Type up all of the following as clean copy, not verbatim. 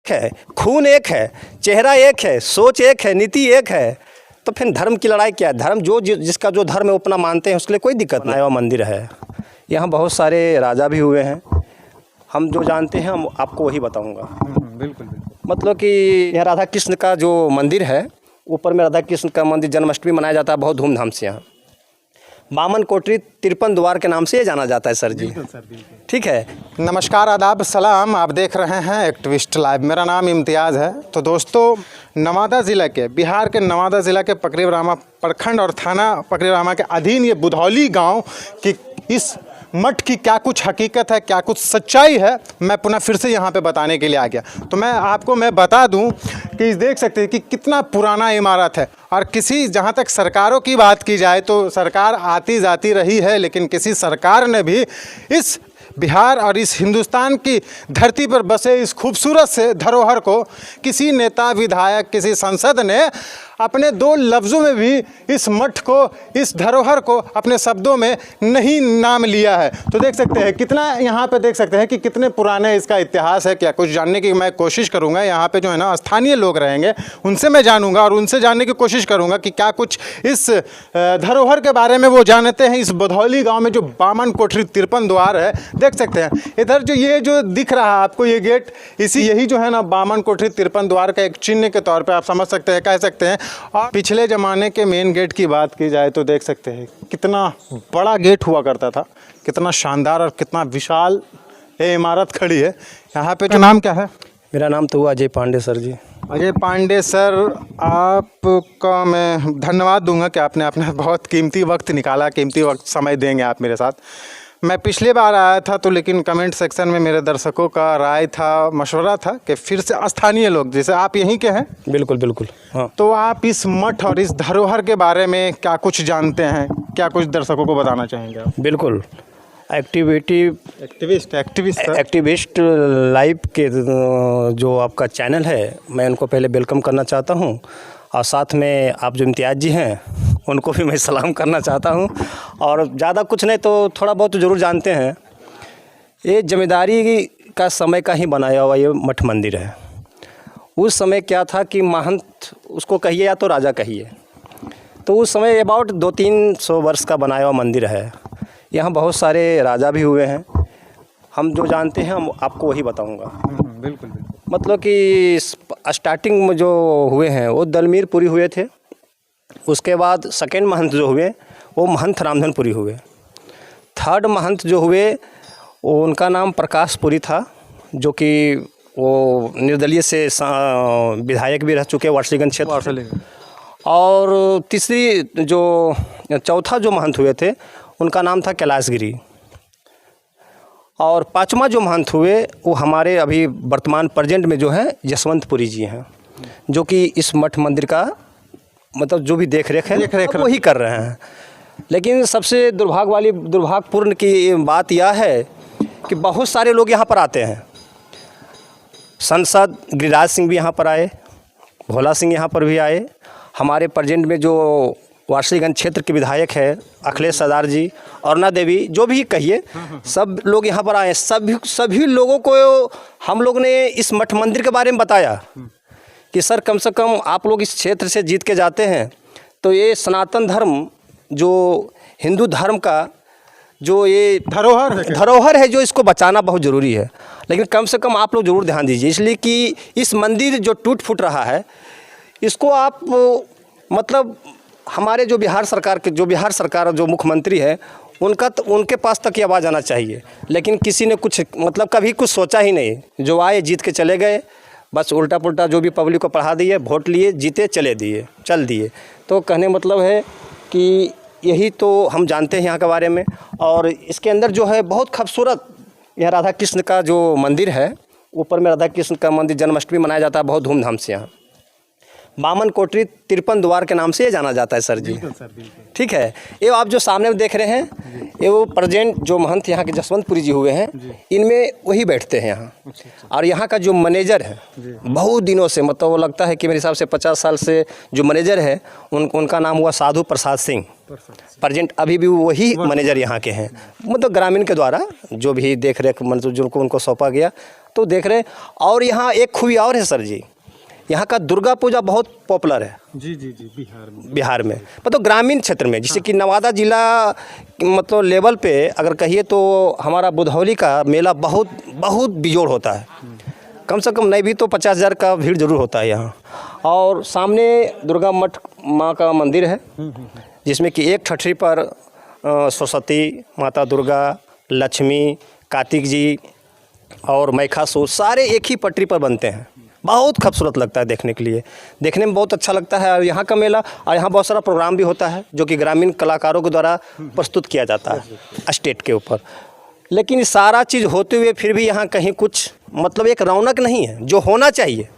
है, खून एक है, चेहरा एक है, सोच एक है, नीति एक है, तो फिर धर्म की लड़ाई क्या है? धर्म जिसका जो धर्म है वो अपना मानते हैं, उसके लिए कोई दिक्कत नहीं। मंदिर है, यहाँ बहुत सारे राजा भी हुए हैं। हम जो जानते हैं हम आपको वही बताऊंगा। बिल्कुल। मतलब कि यहाँ राधा कृष्ण का जो मंदिर है, ऊपर में राधा कृष्ण का मंदिर, जन्माष्टमी मनाया जाता है बहुत धूमधाम से। यहाँ बामन कोटरी 53 द्वार के नाम से ये जाना जाता है सर जी। ठीक है। नमस्कार, आदाब, सलाम। आप देख रहे हैं एक्टिविस्ट लाइव। मेरा नाम इम्तियाज़ है। तो दोस्तों, नवादा ज़िला के, बिहार के नवादा ज़िला के पकरीबरामा प्रखंड और थाना पकरीबरामा के अधीन ये बुधौली गांव की इस मठ की क्या कुछ हकीकत है, क्या कुछ सच्चाई है, मैं पुनः फिर से यहाँ पे बताने के लिए आ गया। तो मैं बता दूँ कि देख सकते हैं कि कितना पुराना इमारत है। और किसी, जहाँ तक सरकारों की बात की जाए तो सरकार आती जाती रही है, लेकिन किसी सरकार ने भी इस बिहार और इस हिंदुस्तान की धरती पर बसे इस खूबसूरत से धरोहर को, किसी नेता, विधायक, किसी सांसद ने अपने 2 लफ्ज़ों में भी इस मठ को, इस धरोहर को अपने शब्दों में नहीं नाम लिया है। तो देख सकते हैं कितना, यहाँ पे देख सकते हैं कि कितने पुराने इसका इतिहास है। क्या कुछ जानने की मैं कोशिश करूँगा। यहाँ पे जो है ना स्थानीय लोग रहेंगे, उनसे मैं जानूँगा और उनसे जानने की कोशिश करूँगा कि क्या कुछ इस धरोहर के बारे में वो जानते हैं। इस बुधौली गाँव में जो बामन कोठरी 53 द्वार है, देख सकते हैं इधर जो दिख रहा है आपको ये गेट, यही जो है ना बामन कोठरी 53 द्वार का एक चिन्ह के तौर पे आप समझ सकते हैं, कह सकते हैं। और पिछले ज़माने के मेन गेट की बात की जाए तो देख सकते हैं कितना बड़ा गेट हुआ करता था, कितना शानदार और कितना विशाल ये इमारत खड़ी है। यहाँ पे जो नाम क्या है? मेरा नाम तो हुआ अजय पांडे सर जी। अजय पांडे सर, आपका मैं धन्यवाद दूंगा कि आपने अपना बहुत कीमती वक्त निकाला, कीमती वक्त समय देंगे आप मेरे साथ। मैं पिछली बार आया था तो लेकिन कमेंट सेक्शन में मेरे दर्शकों का राय था, मशवरा था कि फिर से स्थानीय लोग, जैसे आप यहीं के हैं। बिल्कुल हाँ। तो आप इस मठ और इस धरोहर के बारे में क्या कुछ जानते हैं, क्या कुछ दर्शकों को बताना चाहेंगे आप? बिल्कुल। एक्टिविस्ट लाइव के जो आपका चैनल है, मैं उनको पहले वेलकम करना चाहता हूं, और साथ में आप जो इम्तियाज़ जी हैं उनको भी मैं सलाम करना चाहता हूं। और ज़्यादा कुछ नहीं तो थोड़ा बहुत ज़रूर जानते हैं। ये जमींदारी का समय का ही बनाया हुआ ये मठ मंदिर है। उस समय क्या था कि महंत, उसको कहिए या तो राजा कहिए, तो उस समय अबाउट 200-300 वर्ष का बनाया हुआ मंदिर है। यहाँ बहुत सारे राजा भी हुए हैं। हम जो जानते हैं हम आपको वही बताऊंगा। बिल्कुल। मतलब कि स्टार्टिंग में जो हुए हैं वो दलमीरपुरी हुए थे। उसके बाद सेकेंड महंत जो हुए वो महंत रामधनपुरी हुए। थर्ड महंत जो हुए वो उनका नाम प्रकाशपुरी था, जो कि वो निर्दलीय से विधायक भी रह चुके वारसीगंज क्षेत्र से। और चौथा जो महंत हुए थे उनका नाम था कैलाशगिरी। और 5वां जो महंत हुए वो हमारे अभी वर्तमान प्रेजेंट में जो है यशवंतपुरी जी हैं, जो कि इस मठ मंदिर का मतलब जो भी देख रेख वही कर रहे हैं। लेकिन सबसे दुर्भाग्यपूर्ण की बात यह है कि बहुत सारे लोग यहाँ पर आते हैं। सांसद गिरिराज सिंह भी यहाँ पर आए, भोला सिंह यहाँ पर भी आए। हमारे प्रेजेंट में जो वारसीगंज क्षेत्र के विधायक है अखिलेश सरदार जी, अरुणा देवी, जो भी कहिए, सब लोग यहाँ पर आए। सभी लोगों को हम लोग ने इस मठ मंदिर के बारे में बताया कि सर कम से कम आप लोग इस क्षेत्र से जीत के जाते हैं तो ये सनातन धर्म, जो हिंदू धर्म का जो ये धरोहर है, जो इसको बचाना बहुत ज़रूरी है। लेकिन कम से कम आप लोग ज़रूर ध्यान दीजिए, इसलिए कि इस मंदिर जो टूट फूट रहा है इसको आप मतलब हमारे जो बिहार सरकार जो मुख्यमंत्री है उनके पास तक ये आवाज़ आना चाहिए। लेकिन किसी ने कुछ मतलब कभी कुछ सोचा ही नहीं। जो आए जीत के चले गए, बस उल्टा पुल्टा जो भी पब्लिक को पढ़ा दिए, वोट लिए, जीते, चल दिए। तो कहने मतलब है कि यही तो हम जानते हैं यहाँ के बारे में। और इसके अंदर जो है बहुत खूबसूरत यहाँ राधा कृष्ण का जो मंदिर है, ऊपर में राधा कृष्ण का मंदिर, जन्माष्टमी मनाया जाता है बहुत धूमधाम से। यहाँ बामन कोटरी 53 द्वार के नाम से ये जाना जाता है सर जी। ठीक है, ये आप जो सामने में देख रहे हैं, ये वो प्रेजेंट जो महंत यहाँ के जसवंतपुरी जी हुए हैं, इनमें वही बैठते हैं यहाँ। और यहाँ का जो मैनेजर है बहुत दिनों से, मतलब वो लगता है कि मेरे हिसाब से 50 साल से जो मैनेजर है उनका नाम हुआ साधु प्रसाद सिंह। प्रेजेंट अभी भी वही मैनेजर यहाँ के हैं, मतलब ग्रामीण के द्वारा जो भी देख रेख मतलब जो उनको सौंपा गया तो देख रहे। और यहाँ एक खूबी और है सर जी, यहाँ का दुर्गा पूजा बहुत पॉपुलर है। जी, बिहार में मतलब ग्रामीण क्षेत्र में, जैसे कि नवादा जिला मतलब लेवल पे अगर कहिए तो हमारा बुधौली का मेला बहुत बेजोड़ होता है। कम से कम नहीं भी तो 50,000 का भीड़ जरूर होता है यहाँ। और सामने दुर्गा मठ माँ का मंदिर है, जिसमें कि एक ठठरी पर सरस्वती माता, दुर्गा, लक्ष्मी, कार्तिक जी और महिषासुर सारे एक ही पटरी पर बनते हैं। बहुत खूबसूरत लगता है देखने के लिए, देखने में बहुत अच्छा लगता है। और यहाँ का मेला, और यहाँ बहुत सारा प्रोग्राम भी होता है जो कि ग्रामीण कलाकारों के द्वारा प्रस्तुत किया जाता है स्टेज के ऊपर। लेकिन सारा चीज़ होते हुए फिर भी यहाँ कहीं कुछ मतलब एक रौनक नहीं है जो होना चाहिए।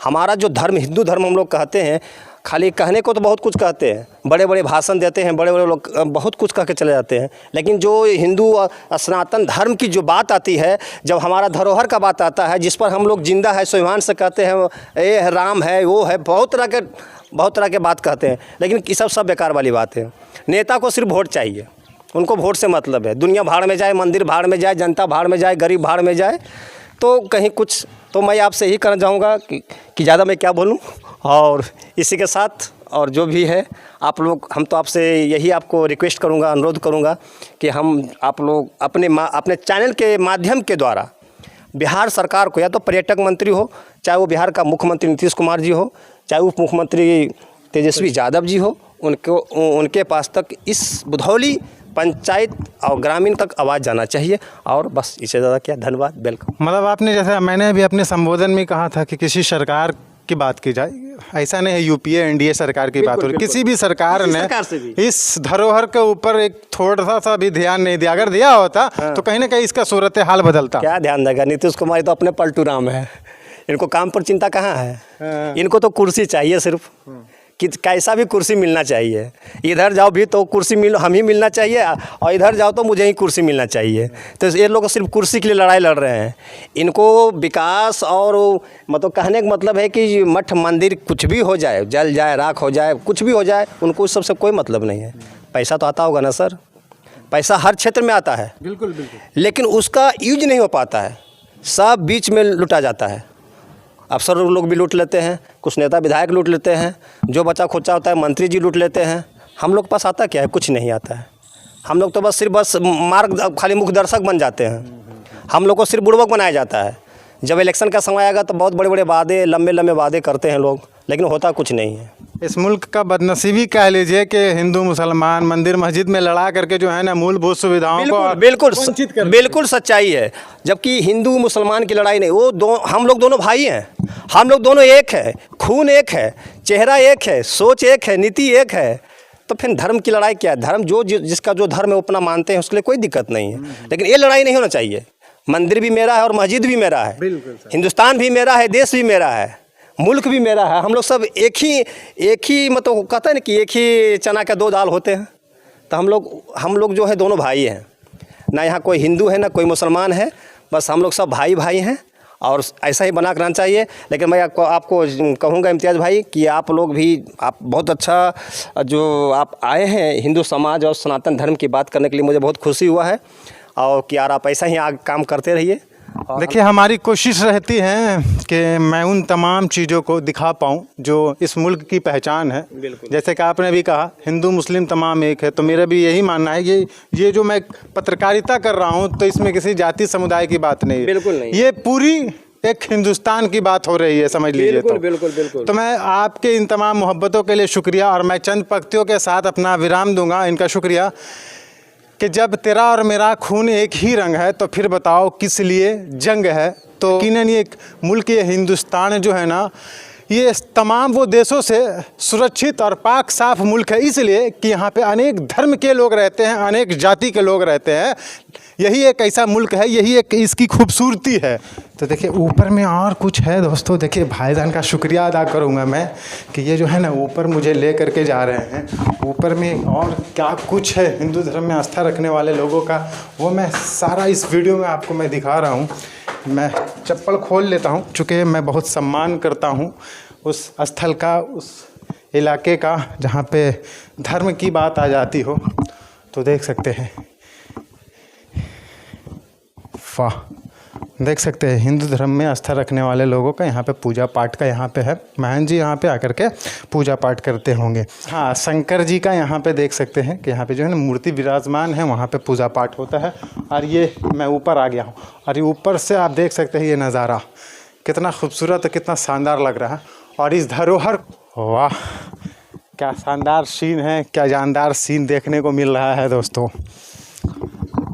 हमारा जो धर्म, हिंदू धर्म हम लोग कहते हैं, खाली कहने को तो बहुत कुछ कहते हैं, बड़े बड़े भाषण देते हैं, बड़े बड़े लोग बहुत कुछ कह के चले जाते हैं, लेकिन जो हिंदू और सनातन धर्म की जो बात आती है, जब हमारा धरोहर का बात आता है, जिस पर हम लोग जिंदा है स्वाभिमान से कहते हैं, ये राम है, वो है, बहुत तरह के बात कहते हैं, लेकिन ये सब बेकार वाली बात है। नेता को सिर्फ वोट चाहिए, उनको वोट से मतलब है। दुनिया भाड़ में जाए, मंदिर भाड़ में जाए, जनता भाड़ में जाए, गरीब भाड़ में जाए, तो कहीं कुछ। तो मैं आपसे यही कहना चाहूँगा कि ज़्यादा मैं क्या बोलूँ। और इसी के साथ और जो भी है आप लोग, हम तो आपसे यही आपको रिक्वेस्ट करूँगा, अनुरोध करूँगा कि आप लोग अपने चैनल के माध्यम के द्वारा बिहार सरकार को, या तो पर्यटक मंत्री हो, चाहे वो बिहार का मुख्यमंत्री नीतीश कुमार जी हो, चाहे उप मुख्यमंत्री तेजस्वी यादव जी हो, उनके पास तक इस बुधौली पंचायत और ग्रामीण तक आवाज़ जाना चाहिए। और बस इससे ज़्यादा क्या, धन्यवाद, वेलकम। मतलब आपने, जैसे मैंने भी अपने संबोधन में कहा था कि किसी सरकार की बात की जाए, ऐसा नहीं है यूपीए एनडीए सरकार की बात हो रही, किसी भी सरकार ने इस धरोहर के ऊपर एक थोड़ा सा भी ध्यान नहीं दिया। अगर दिया होता तो कहीं ना कहीं इसका सूरत हाल बदलता। क्या ध्यान देगा, नीतीश कुमार तो अपने पलटू राम है, इनको काम पर चिंता कहाँ है। इनको तो कुर्सी चाहिए सिर्फ, कि कैसा भी कुर्सी मिलना चाहिए। इधर जाओ भी तो कुर्सी हम ही मिलना चाहिए, और इधर जाओ तो मुझे ही कुर्सी मिलना चाहिए। तो ये लोग सिर्फ कुर्सी के लिए लड़ाई लड़ रहे हैं। इनको विकास और मतलब कहने का मतलब है कि मठ मंदिर कुछ भी हो जाए, जल जाए, राख हो जाए, कुछ भी हो जाए, उनको उस सबसे कोई मतलब नहीं है। पैसा तो आता होगा ना सर, पैसा हर क्षेत्र में आता है, बिल्कुल, लेकिन उसका यूज नहीं हो पाता है, सब बीच में लुटा जाता है। अफसर लोग भी लूट लेते हैं, कुछ नेता विधायक लूट लेते हैं, जो बचा खुचा होता है मंत्री जी लूट लेते हैं। हम लोग के पास आता क्या है, कुछ नहीं आता है। हम लोग तो बस मार्ग खाली मुख्य दर्शक बन जाते हैं। हम लोग को सिर्फ बुड़बक बनाया जाता है। जब इलेक्शन का समय आएगा तो बहुत बड़े बड़े वादे, लंबे वादे करते हैं लोग, लेकिन होता कुछ नहीं है। इस मुल्क का बदनसीबी कह लीजिए कि हिंदू मुसलमान मंदिर मस्जिद में लड़ा करके जो है ना मूलभूत सुविधाओं को बिल्कुल सच्चाई है। जबकि हिंदू मुसलमान की लड़ाई नहीं, वो हम लोग दोनों भाई हैं, हम लोग दोनों एक है, खून एक है, चेहरा एक है, सोच एक है, नीति एक है। तो फिर धर्म की लड़ाई क्या है? धर्म जिसका जो धर्म है अपना मानते हैं, उसके लिए कोई दिक्कत नहीं है, लेकिन ये लड़ाई नहीं होना चाहिए। मंदिर भी मेरा है और मस्जिद भी मेरा है, हिंदुस्तान भी मेरा है, देश भी मेरा है, मुल्क भी मेरा है। हम लोग सब एक ही मतलब कहते हैं ना कि एक ही चना के 2 दाल होते हैं। तो हम लोग जो है दोनों भाई हैं, ना यहाँ कोई हिंदू है ना कोई मुसलमान है, बस हम लोग सब भाई हैं, और ऐसा ही बना करना चाहिए। लेकिन मैं आपको कहूँगा इम्तियाज़ भाई कि आप लोग भी, आप बहुत अच्छा जो आप आए हैं हिंदू समाज और सनातन धर्म की बात करने के लिए, मुझे बहुत खुशी हुआ है। और कि यार आप ऐसा ही आगे काम करते रहिए। देखिए, हमारी कोशिश रहती है कि मैं उन तमाम चीज़ों को दिखा पाऊँ जो इस मुल्क की पहचान है। जैसे कि आपने भी कहा हिंदू मुस्लिम तमाम एक है, तो मेरा भी यही मानना है कि ये जो मैं पत्रकारिता कर रहा हूँ तो इसमें किसी जाति समुदाय की बात नहीं है, बिल्कुल नहीं। ये पूरी एक हिंदुस्तान की बात हो रही है, समझ लीजिए। बिल्कुल। तो मैं आपके इन तमाम मोहब्बतों के लिए शुक्रिया, और मैं चंद पंक्तियों के साथ अपना विराम दूंगा। इनका शुक्रिया कि जब तेरा और मेरा खून एक ही रंग है तो फिर बताओ किस लिए जंग है। तो यकीनन ये एक मुल्क, ये हिंदुस्तान जो है ना, ये तमाम वो देशों से सुरक्षित और पाक साफ मुल्क है, इसलिए कि यहाँ पे अनेक धर्म के लोग रहते हैं, अनेक जाति के लोग रहते हैं। यही एक ऐसा मुल्क है, यही एक इसकी खूबसूरती है। तो देखिए ऊपर में और कुछ है दोस्तों। देखिए भाईजान का शुक्रिया अदा करूँगा मैं कि ये जो है ना ऊपर मुझे ले करके जा रहे हैं। ऊपर में और क्या कुछ है हिंदू धर्म में आस्था रखने वाले लोगों का, वो मैं सारा इस वीडियो में आपको मैं दिखा रहा हूँ। मैं चप्पल खोल लेता हूँ, चूँकि मैं बहुत सम्मान करता हूँ उस स्थल का, उस इलाके का जहाँ पे धर्म की बात आ जाती हो। तो देख सकते हैं, वाह, देख सकते हैं हिंदू धर्म में आस्था रखने वाले लोगों का यहाँ पे पूजा पाठ का यहाँ पे है। महंत जी यहाँ पे आकर के पूजा पाठ करते होंगे। हाँ, शंकर जी का यहाँ पे देख सकते हैं कि यहाँ पे जो है ना मूर्ति विराजमान है, वहाँ पे पूजा पाठ होता है। और ये मैं ऊपर आ गया हूँ और ये ऊपर से आप देख सकते हैं ये नज़ारा कितना खूबसूरत, कितना शानदार लग रहा है। और इस धरोहर, वाह क्या शानदार सीन है, क्या जानदार सीन देखने को मिल रहा है दोस्तों।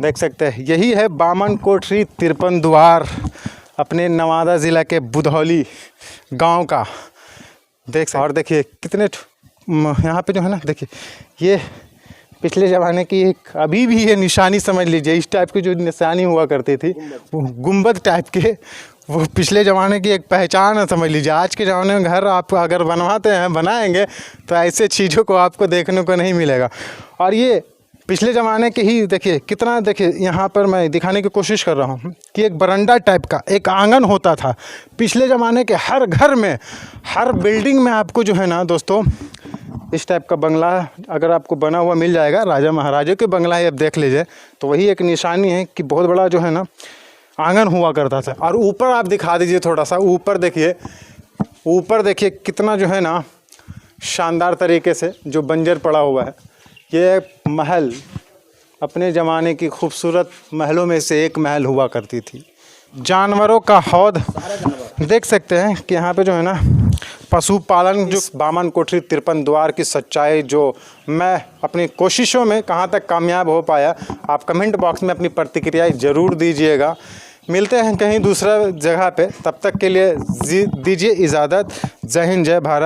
देख सकते हैं यही है बामन कोठरी तिरपन द्वार, अपने नवादा ज़िला के बुधौली गांव का। और देखिए कितने यहाँ पे जो है ना, देखिए ये पिछले ज़माने की एक अभी भी ये निशानी समझ लीजिए, इस टाइप की जो निशानी हुआ करती थी, वो गुंबद टाइप के, वो पिछले ज़माने की एक पहचान है समझ लीजिए। आज के ज़माने में घर आप अगर बनवाते हैं, बनाएंगे तो ऐसे चीज़ों को आपको देखने को नहीं मिलेगा। और ये पिछले ज़माने के ही देखिए कितना, देखिए यहाँ पर मैं दिखाने की कोशिश कर रहा हूँ कि एक बरंडा टाइप का एक आंगन होता था पिछले ज़माने के। हर घर में, हर बिल्डिंग में आपको जो है ना दोस्तों इस टाइप का बंगला अगर आपको बना हुआ मिल जाएगा, राजा महाराजा के बंगला है, आप देख लीजिए, तो वही एक निशानी है कि बहुत बड़ा जो है ना आंगन हुआ करता था। और ऊपर आप दिखा दीजिए थोड़ा सा, ऊपर देखिए, ऊपर देखिए कितना जो है ना शानदार तरीके से जो बंजर पड़ा हुआ है। ये महल अपने ज़माने की खूबसूरत महलों में से एक महल हुआ करती थी। जानवरों का हौद देख सकते हैं कि यहाँ पे जो है ना पशुपालन, जो बामन कोठरी तिरपन द्वार की सच्चाई जो मैं अपनी कोशिशों में कहाँ तक कामयाब हो पाया, आप कमेंट बॉक्स में अपनी प्रतिक्रियाएं ज़रूर दीजिएगा। मिलते हैं कहीं दूसरा जगह पे, तब तक के लिए दीजिए इजाज़त। जय हिंद, जय भारत।